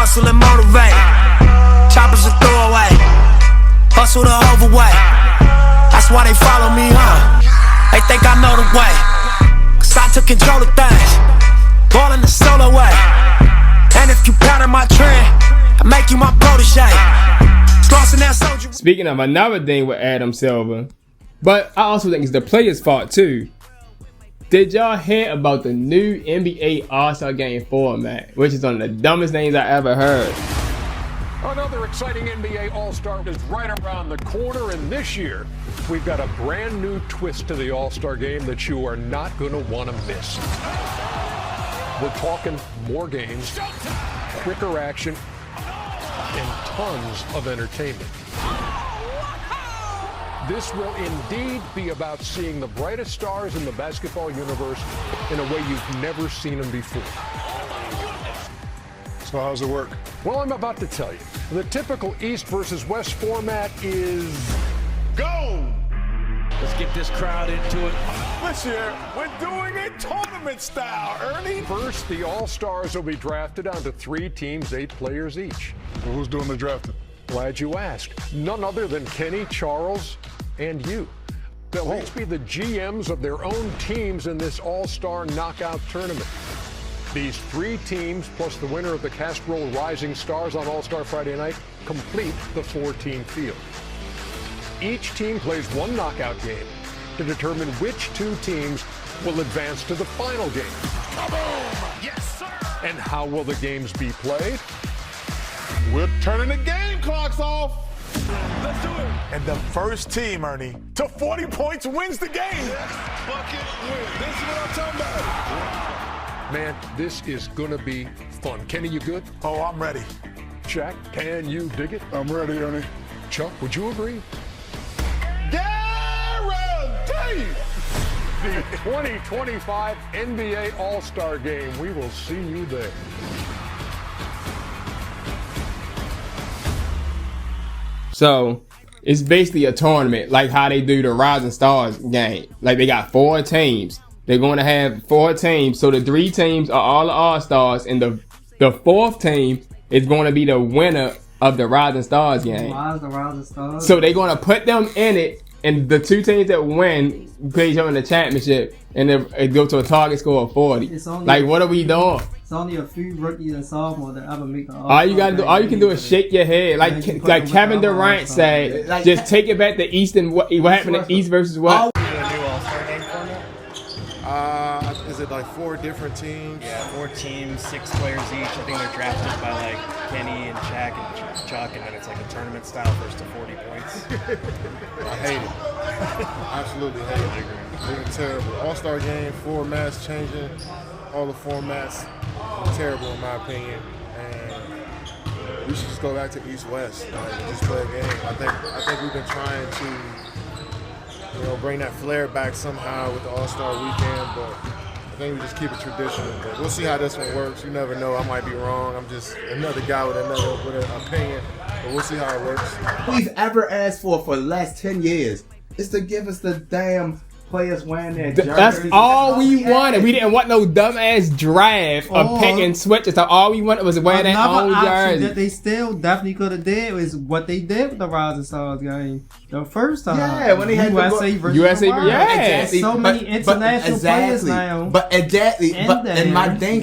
hustle and motivate. Choppers a throwaway. Hustle the overweight. That's why they follow me, huh? They think I know the way. Cause I took control of things. Ballin' the solo way. And if you pattern my trend, I make you my protege. Speaking of another thing with Adam Silver, but I also think it's the players' fault too. Did y'all hear about the new NBA All-Star Game format, which is one of the dumbest things I ever heard? Another exciting NBA All-Star is right around the corner, and this year we've got a brand new twist to the All-Star Game that you are not going to want to miss. We're talking more games, quicker action, and tons of entertainment. This will indeed be about seeing the brightest stars in the basketball universe in a way you've never seen them before. So how does it work? Well, I'm about to tell you. The typical East versus West format is Go! Let's get this crowd into it. This year, we're doing it tournament style, Ernie. First, the All-Stars will be drafted onto 3 teams, 8 players each. Well, who's doing the drafting? Glad you asked. None other than Kenny, Charles, and you. They'll each be the GMs of their own teams in this All-Star knockout tournament. These 3 teams, plus the winner of the Castrol Rising Stars on All-Star Friday night, complete the 4-team field. Each team plays 1 knockout game to determine which 2 teams will advance to the final game. Kaboom! Yes, sir! And how will the games be played? We're turning the game clocks off. Let's do it. And the first team, Ernie, to 40 points wins the game. Bucket win. This is what I'm talking about. Man, this is gonna be fun. Kenny, you good? Oh, I'm ready. Shaq, can you dig it? I'm ready, Ernie. Chuck, would you agree? Guaranteed! The 2025 NBA All-Star Game. We will see you there. So it's basically a tournament, like how they do the Rising Stars game. Like they got 4 teams. They're going to have 4 teams. So the 3 teams are all the All-Stars, and the 4th team is going to be the winner of the Rising Stars game. Why is the Rising Stars? So they're going to put them in it, and the 2 teams that win play each other in the championship, and then it goes to a target score of 40. Like, what are we doing? It's only a few rookies and sophomores that ever make the All-Star. All you can do is shake your head, like Kevin Durant said. Just take it back to East and what happened to East versus West. A new All-Star Game format? Is it like 4 different teams? Yeah, 4 teams, 6 players each. I think they're drafted by like Kenny and Shaq and Chuck, and then it's like a tournament style first to 40 points. I hate it. Absolutely hate it. It's terrible. All-Star Game formats changing, all the formats terrible in my opinion, and we should just go back to East-West. Just play a game. I think we've been trying to, bring that flair back somehow with the All-Star Weekend, but I think we just keep it traditional. But we'll see how this one works. You never know. I might be wrong. I'm just another guy with an opinion, but we'll see how it works. We've ever asked for the last 10 years is to give us the damn players wearing their jerseys. That's all we wanted. We didn't want no dumbass draft or pick and switch. So all we wanted was wear their own jersey. That they still definitely could have did is what they did with the Rising Stars game the first time. Yeah, when they had USA versus USA, exactly. So many international players now. But my thing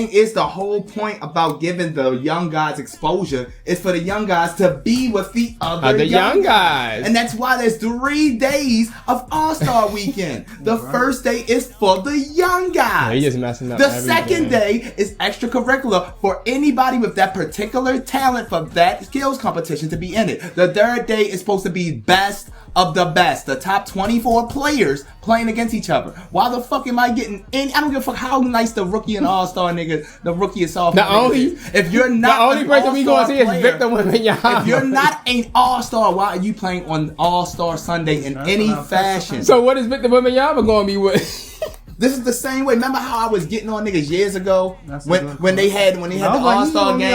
is the whole point about giving the young guys exposure is for the young guys to be with the other young guys. And that's why there's 3 days of All-Star Weekend. The first day is for the young guys. He's just messing up. The second day is extracurricular for anybody with that particular talent for that skills competition to be in it. The third day is supposed to be best of the best. The top 24 players playing against each other. Why the fuck am I getting any? I don't give a fuck how nice the rookie and All-Star nigga, the rookie and sophomore is. If you're not the only person we gonna see is Victor Wembanyama. If you're not an All-Star, why are you playing on All-Star Sunday in any fashion? So what is Victor Wembanyama gonna be with? This is the same way. Remember how I was getting on niggas years ago when they had the All-Star game?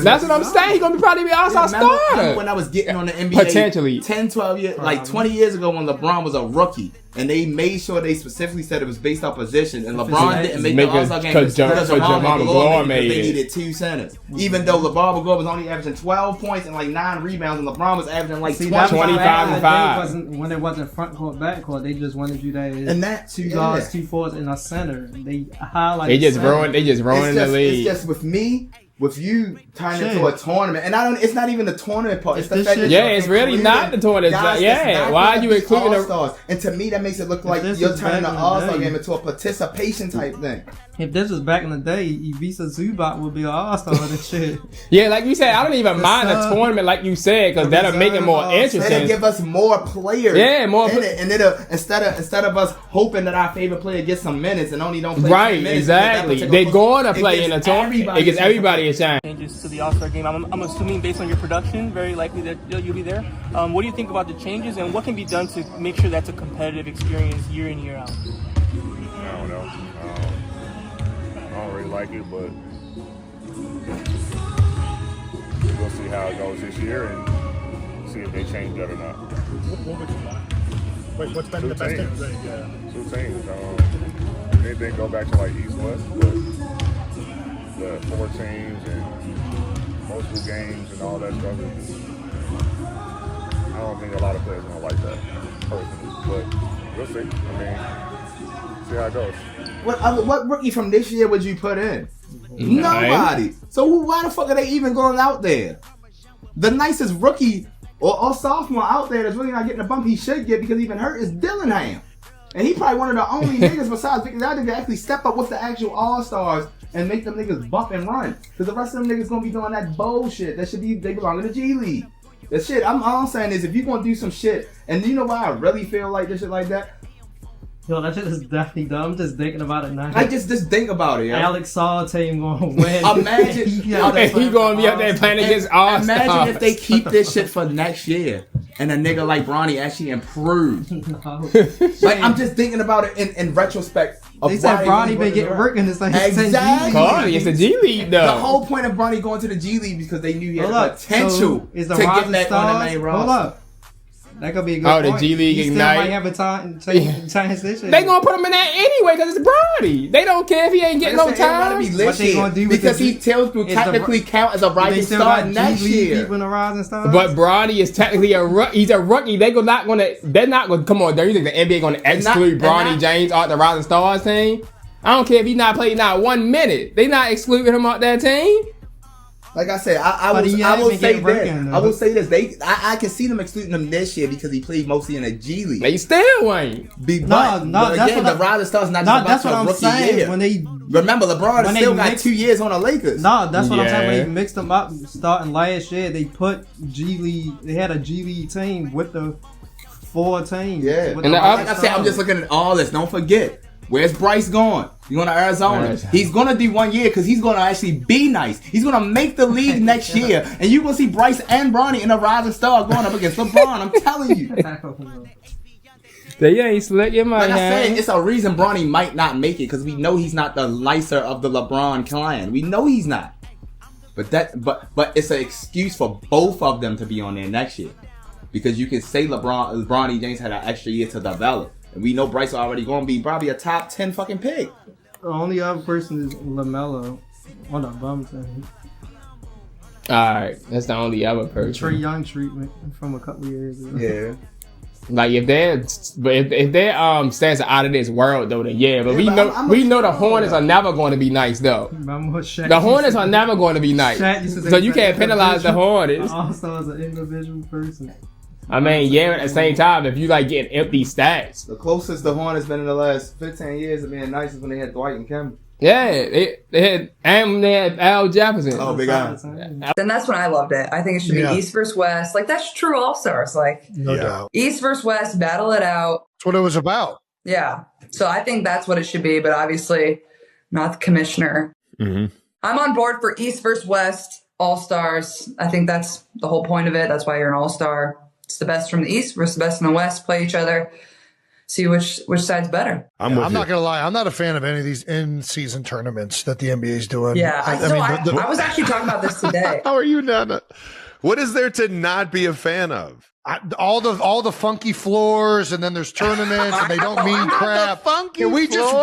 That's what I'm saying. He's gonna probably be an All-Star starter. When I was getting on the NBA potentially 10, 12 years, like 20 years ago when LeBron was a rookie. And they made sure they specifically said it was based off position. And LeBron didn't make the All-Star game because Jamal McGraw made they it. needed 2 centers. Even though LeBron McGraw was only averaging 12 points and like 9 rebounds, and LeBron was averaging like 25 and 5. When it wasn't front court, back court, they just wanted you to and that 2 guards, 2 forwards, and a center. They highlight. They just ruined the league. It's just with me. With you turning into a tournament, and it's not even the tournament part. It's the fact that it's really not the tournament. Why are you including the All-Stars? And to me, that makes it look like you're turning the All-Star game into a participation type thing. If this was back in the day, Ivica Zubac would be an All-Star and shit. Yeah, like you said, I don't even mind the tournament, like you said, because that'll make it more interesting. It'll give us more players. Yeah, more in it, and it'll instead of us hoping that our favorite player gets some minutes and only don't play 10 minutes. Exactly. They're going to play in a tournament. It gives everybody a chance. Changes to the All-Star game. I'm assuming based on your production, very likely that you'll be there. What do you think about the changes, and what can be done to make sure that's a competitive experience year in, year out? I don't know. I don't really like it, but we'll see how it goes this year and see if they change that or not. What would you like? Wait, what's been the best thing? Two teams. Anything go back to like East-West, but the 4 teams and multiple games and all that stuff. I don't think a lot of players are gonna like that personally, but we'll see. I mean, see how it goes. What rookie from this year would you put in? Nobody. So why the fuck are they even going out there? The nicest rookie or sophomore out there that's really not getting the bump he should get because he's been hurt is Dillingham. And he probably one of the only niggas besides Victor that can actually step up with the actual All-Stars and make them niggas bump and run. Because the rest of them niggas gonna be doing that bullshit. That should be, they belong in the G League. That shit, all I'm saying is if you gonna do some shit, and you know why I really feel like this shit like that? Yo, that shit is definitely dumb. I'm just thinking about it now. I just think about it, yo. Alex Saul team gonna win. Imagine he gonna be up there playing against All-Stars. Imagine if they keep this shit for next year and a nigga like Bronny actually improves. No. Like I'm just thinking about it in retrospect. They said Bronny been getting work in this like exactly. It's the G League though. The whole point of Bronny going to the G League because they knew he had the potential to get back on the main roster. Hold up. That could be a good point. The G League Ignite. Still might have a transition. They gonna put him in that anyway because it's Bronny. They don't care if he ain't getting no time. What they gonna do because he tells to technically count as a rising star next year. But Bronny is technically he's a rookie. They're not gonna come on. Do you think the NBA gonna exclude Bronny James off the Rising Stars team? I don't care if he's not playing not 1 minute. They not excluding him off that team. Like I said, I will say this. I can see them excluding him this year because he played mostly in a G League. They still ain't. But again, the Rising Stars not just that's what about I'm rookie saying. year. When they remember, LeBron still got 2 years on the Lakers. No, that's what I'm saying. When they mixed them up starting last year, they put G League. They had a G League team with the 4 teams. Yeah, and like I said, I'm just looking at all this. Don't forget. Where's Bryce going? He's going to Arizona. He's going to do 1 year because he's going to actually be nice. He's going to make the league next year. And you're going to see Bryce and Bronny in a Rising Star going up against LeBron. I'm telling you. They ain't slick. Like I said, it's a reason Bronny might not make it because we know he's not the nicer of the LeBron clan. We know he's not. But it's an excuse for both of them to be on there next year. Because you can say Bronny James had an extra year to develop. And we know Bryce already going to be probably a top 10 fucking pick. The only other person is LaMelo on the bum team. Alright, that's the only other person. Trae Young treatment from a couple years ago. Yeah. Like if their stats are out of this world though, then yeah. But we know the Hornets are never going to be nice though. The Hornets are never going to be nice. So you can't penalize the Hornets. Also as an individual person. I mean, yeah, at the same time, if you like getting empty stats. The closest the Hornets been in the last 15 years of being nice is when they had Dwight and Kemba. Yeah, they had Al Jefferson. Oh, big Al. Then that's when I loved it. I think it should be East versus West. Like, that's true All-Stars. Like, no doubt. East versus West, battle it out. That's what it was about. Yeah. So I think that's what it should be, but obviously not the commissioner. Mm-hmm. I'm on board for East versus West All-Stars. I think that's the whole point of it. That's why you're an All-Star. It's the best from the East versus the best from the West. Play each other. See which side's better. I'm not going to lie. I'm not a fan of any of these in-season tournaments that the NBA is doing. Yeah. I was actually talking about this today. How are you, Nana? What is there to not be a fan of? All the funky floors, and then there's tournaments, and they don't mean crap. Can we just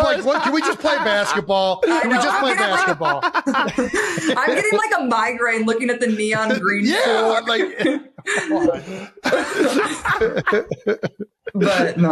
play basketball? Can we just play basketball? I'm getting like a migraine looking at the neon green floor. Like, But no.